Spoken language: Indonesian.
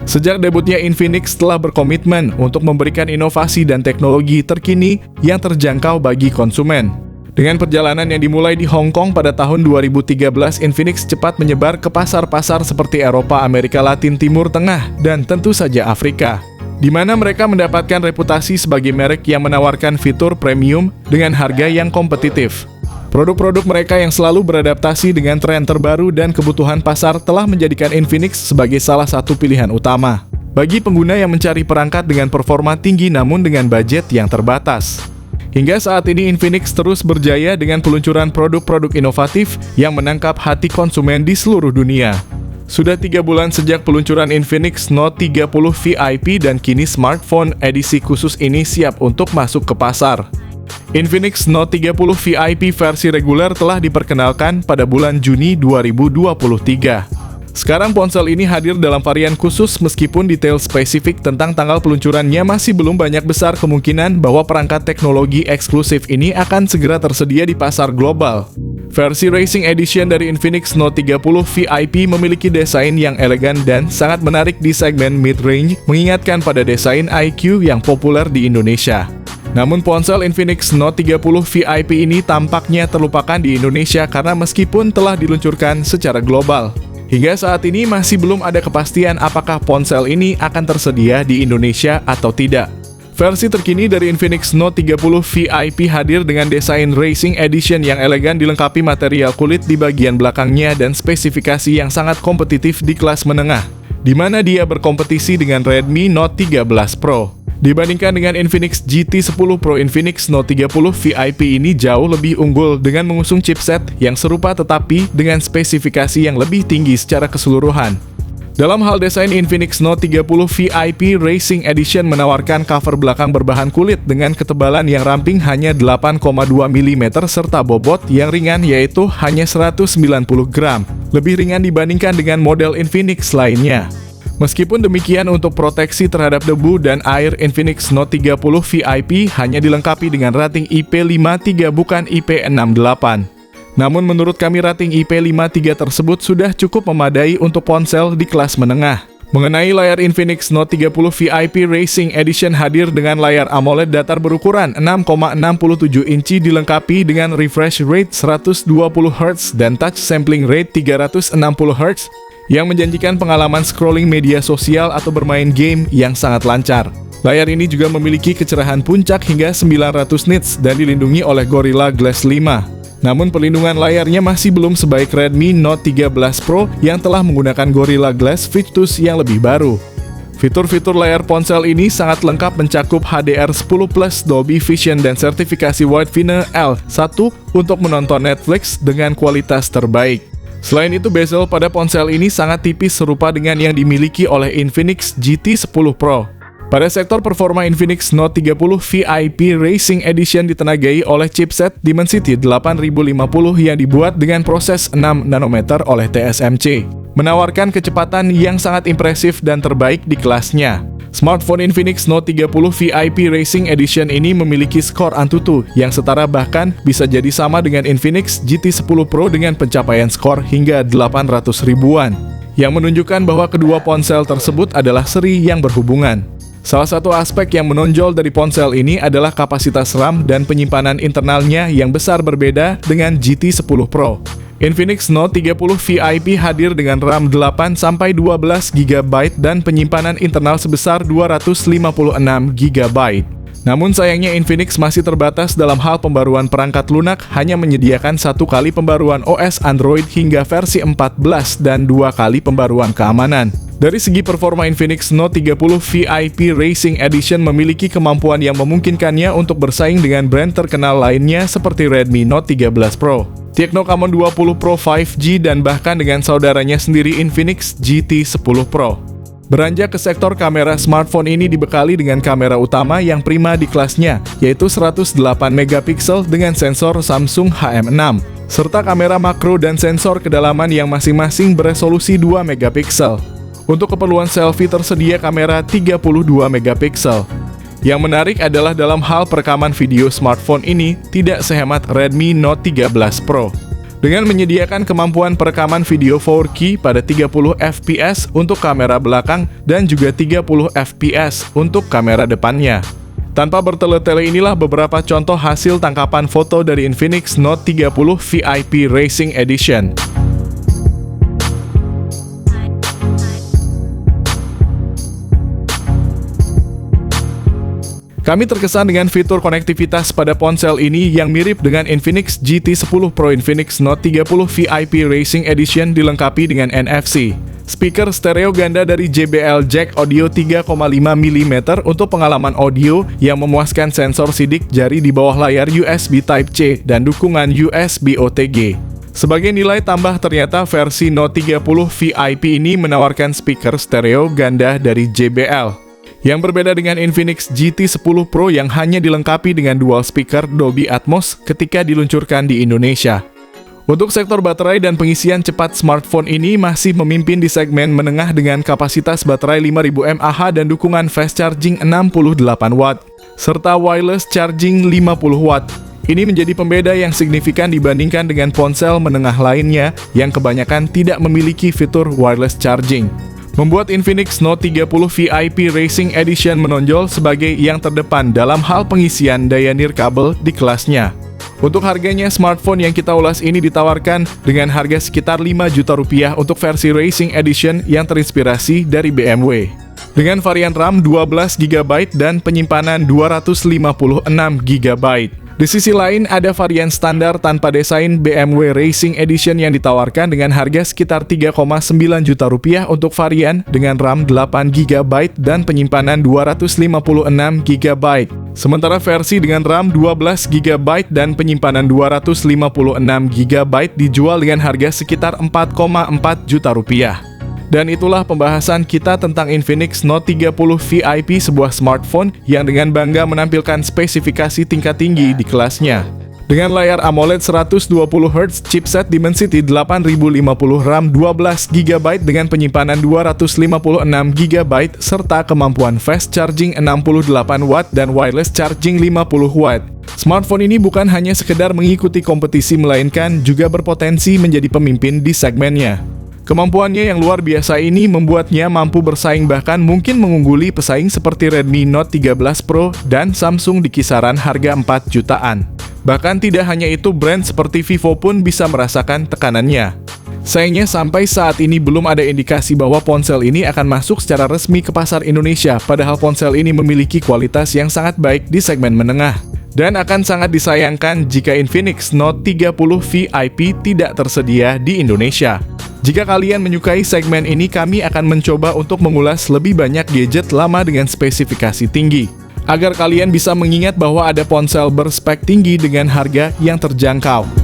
Sejak debutnya, Infinix telah berkomitmen untuk memberikan inovasi dan teknologi terkini yang terjangkau bagi konsumen. Dengan perjalanan yang dimulai di Hong Kong pada tahun 2013, Infinix cepat menyebar ke pasar-pasar seperti Eropa, Amerika Latin, Timur Tengah, dan tentu saja Afrika, di mana mereka mendapatkan reputasi sebagai merek yang menawarkan fitur premium dengan harga yang kompetitif. Produk-produk mereka yang selalu beradaptasi dengan tren terbaru dan kebutuhan pasar telah menjadikan Infinix sebagai salah satu pilihan utama bagi pengguna yang mencari perangkat dengan performa tinggi namun dengan budget yang terbatas. Hingga saat ini, Infinix terus berjaya dengan peluncuran produk-produk inovatif yang menangkap hati konsumen di seluruh dunia. Sudah 3 bulan sejak peluncuran Infinix Note 30 VIP dan kini smartphone edisi khusus ini siap untuk masuk ke pasar. Infinix Note 30 VIP versi reguler telah diperkenalkan pada bulan Juni 2023. Sekarang ponsel ini hadir dalam varian khusus meskipun detail spesifik tentang tanggal peluncurannya masih belum banyak. Besar kemungkinan bahwa perangkat teknologi eksklusif ini akan segera tersedia di pasar global. Versi Racing Edition dari Infinix Note 30 VIP memiliki desain yang elegan dan sangat menarik di segmen mid-range, mengingatkan pada desain iQOO yang populer di Indonesia. Namun ponsel Infinix Note 30 VIP ini tampaknya terlupakan di Indonesia karena meskipun telah diluncurkan secara global, hingga saat ini masih belum ada kepastian apakah ponsel ini akan tersedia di Indonesia atau tidak. Versi terkini dari Infinix Note 30 VIP hadir dengan desain Racing Edition yang elegan, dilengkapi material kulit di bagian belakangnya dan spesifikasi yang sangat kompetitif di kelas menengah, di mana dia berkompetisi dengan Redmi Note 13 Pro. Dibandingkan dengan Infinix GT10 Pro, Infinix Note 30 VIP ini jauh lebih unggul dengan mengusung chipset yang serupa tetapi dengan spesifikasi yang lebih tinggi secara keseluruhan. Dalam hal desain, Infinix Note 30 VIP Racing Edition menawarkan cover belakang berbahan kulit dengan ketebalan yang ramping hanya 8,2 mm serta bobot yang ringan yaitu hanya 190 gram, lebih ringan dibandingkan dengan model Infinix lainnya. Meskipun demikian, untuk proteksi terhadap debu dan air, Infinix Note 30 VIP hanya dilengkapi dengan rating IP53 bukan IP68. Namun menurut kami rating IP53 tersebut sudah cukup memadai untuk ponsel di kelas menengah. Mengenai layar, Infinix Note 30 VIP Racing Edition hadir dengan layar AMOLED datar berukuran 6,67 inci dilengkapi dengan refresh rate 120 Hz dan touch sampling rate 360 Hz, yang menjanjikan pengalaman scrolling media sosial atau bermain game yang sangat lancar. Layar ini juga memiliki kecerahan puncak hingga 900 nits dan dilindungi oleh Gorilla Glass 5. Namun perlindungan layarnya masih belum sebaik Redmi Note 13 Pro yang telah menggunakan Gorilla Glass Victus yang lebih baru. Fitur-fitur layar ponsel ini sangat lengkap, mencakup HDR10+, Dolby Vision, dan sertifikasi Widevine L1 untuk menonton Netflix dengan kualitas terbaik. Selain itu, bezel pada ponsel ini sangat tipis serupa dengan yang dimiliki oleh Infinix GT10 Pro. Pada sektor performa, Infinix Note 30 VIP Racing Edition ditenagai oleh chipset Dimensity 8050 yang dibuat dengan proses 6 nanometer oleh TSMC, menawarkan kecepatan yang sangat impresif dan terbaik di kelasnya. Smartphone Infinix Note 30 VIP Racing Edition ini memiliki skor Antutu yang setara, bahkan bisa jadi sama dengan Infinix GT10 Pro dengan pencapaian skor hingga 800 ribuan, yang menunjukkan bahwa kedua ponsel tersebut adalah seri yang berhubungan. Salah satu aspek yang menonjol dari ponsel ini adalah kapasitas RAM dan penyimpanan internalnya yang besar berbeda dengan GT10 Pro. Infinix Note 30 VIP hadir dengan RAM 8-12 GB dan penyimpanan internal sebesar 256 GB. Namun sayangnya Infinix masih terbatas dalam hal pembaruan perangkat lunak, hanya menyediakan 1 kali pembaruan OS Android hingga versi 14 dan 2 kali pembaruan keamanan. Dari segi performa, Infinix Note 30 VIP Racing Edition memiliki kemampuan yang memungkinkannya untuk bersaing dengan brand terkenal lainnya seperti Redmi Note 13 Pro, Tecno Camon 20 Pro 5G, dan bahkan dengan saudaranya sendiri Infinix GT10 Pro. Beranjak ke sektor kamera, smartphone ini dibekali dengan kamera utama yang prima di kelasnya, yaitu 108 MP dengan sensor Samsung HM6, serta kamera makro dan sensor kedalaman yang masing-masing beresolusi 2 MP. Untuk keperluan selfie tersedia kamera 32 MP. Yang menarik adalah dalam hal perekaman video, smartphone ini tidak sehemat Redmi Note 13 Pro. Dengan menyediakan kemampuan perekaman video 4K pada 30 fps untuk kamera belakang dan juga 30 fps untuk kamera depannya. Tanpa bertele-tele, inilah beberapa contoh hasil tangkapan foto dari Infinix Note 30 VIP Racing Edition. Kami terkesan dengan fitur konektivitas pada ponsel ini yang mirip dengan Infinix GT10 Pro. Infinix Note 30 VIP Racing Edition dilengkapi dengan NFC, speaker stereo ganda dari JBL, jack audio 3,5 mm untuk pengalaman audio yang memuaskan, sensor sidik jari di bawah layar USB Type-C, dan dukungan USB OTG. Sebagai nilai tambah, ternyata versi Note 30 VIP ini menawarkan speaker stereo ganda dari JBL. Yang berbeda dengan Infinix GT10 Pro yang hanya dilengkapi dengan dual speaker Dolby Atmos ketika diluncurkan di Indonesia. Untuk sektor baterai dan pengisian cepat, smartphone ini masih memimpin di segmen menengah dengan kapasitas baterai 5000 mAh dan dukungan fast charging 68 watt, serta wireless charging 50 watt. Ini menjadi pembeda yang signifikan dibandingkan dengan ponsel menengah lainnya yang kebanyakan tidak memiliki fitur wireless charging, membuat Infinix Note 30 VIP Racing Edition menonjol sebagai yang terdepan dalam hal pengisian daya nirkabel di kelasnya. Untuk harganya, smartphone yang kita ulas ini ditawarkan dengan harga sekitar 5 juta rupiah untuk versi Racing Edition yang terinspirasi dari BMW. Dengan varian RAM 12 GB dan penyimpanan 256 GB. Di sisi lain, ada varian standar tanpa desain BMW Racing Edition yang ditawarkan dengan harga sekitar 3,9 juta rupiah untuk varian dengan RAM 8 GB dan penyimpanan 256 GB. Sementara versi dengan RAM 12 GB dan penyimpanan 256 GB dijual dengan harga sekitar 4,4 juta rupiah. Dan itulah pembahasan kita tentang Infinix Note 30 VIP, sebuah smartphone yang dengan bangga menampilkan spesifikasi tingkat tinggi di kelasnya. Dengan layar AMOLED 120Hz, chipset Dimensity 8050, RAM 12 GB dengan penyimpanan 256 GB, serta kemampuan fast charging 68 watt dan wireless charging 50 watt. Smartphone ini bukan hanya sekedar mengikuti kompetisi, melainkan juga berpotensi menjadi pemimpin di segmennya. Kemampuannya yang luar biasa ini membuatnya mampu bersaing, bahkan mungkin mengungguli pesaing seperti Redmi Note 13 Pro dan Samsung di kisaran harga 4 jutaan. Bahkan tidak hanya itu, brand seperti Vivo pun bisa merasakan tekanannya. Sayangnya sampai saat ini belum ada indikasi bahwa ponsel ini akan masuk secara resmi ke pasar Indonesia, padahal ponsel ini memiliki kualitas yang sangat baik di segmen menengah. Dan akan sangat disayangkan jika Infinix Note 30 VIP tidak tersedia di Indonesia. Jika kalian menyukai segmen ini, kami akan mencoba untuk mengulas lebih banyak gadget lama dengan spesifikasi tinggi, agar kalian bisa mengingat bahwa ada ponsel berspek tinggi dengan harga yang terjangkau.